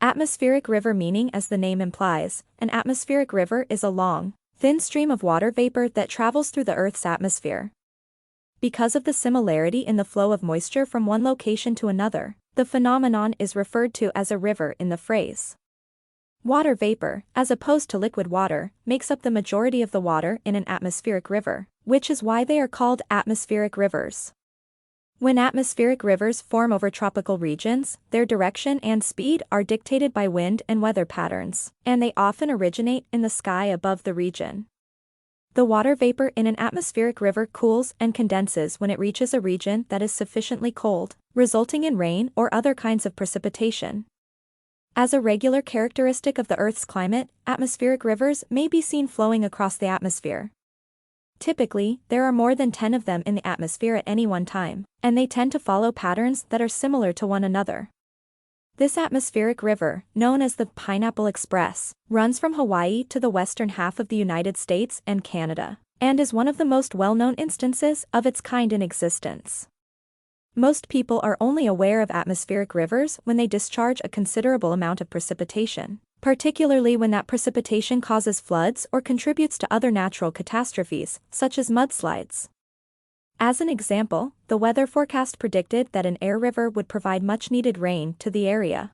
Atmospheric river meaning as the name implies, an atmospheric river is a long, thin stream of water vapor that travels through the Earth's atmosphere. Because of the similarity in the flow of moisture from one location to another, the phenomenon is referred to as a river in the phrase. Water vapor, as opposed to liquid water, makes up the majority of the water in an atmospheric river, which is why they are called atmospheric rivers. When atmospheric rivers form over tropical regions, their direction and speed are dictated by wind and weather patterns, and they often originate in the sky above the region. The water vapor in an atmospheric river cools and condenses when it reaches a region that is sufficiently cold, resulting in rain or other kinds of precipitation. As a regular characteristic of the Earth's climate, atmospheric rivers may be seen flowing across the atmosphere. Typically, there are more than 10 of them in the atmosphere at any one time, and they tend to follow patterns that are similar to one another. This atmospheric river, known as the Pineapple Express, runs from Hawaii to the western half of the United States and Canada, and is one of the most well-known instances of its kind in existence. Most people are only aware of atmospheric rivers when they discharge a considerable amount of precipitation, particularly when that precipitation causes floods or contributes to other natural catastrophes, such as mudslides. As an example, the weather forecast predicted that an air river would provide much-needed rain to the area.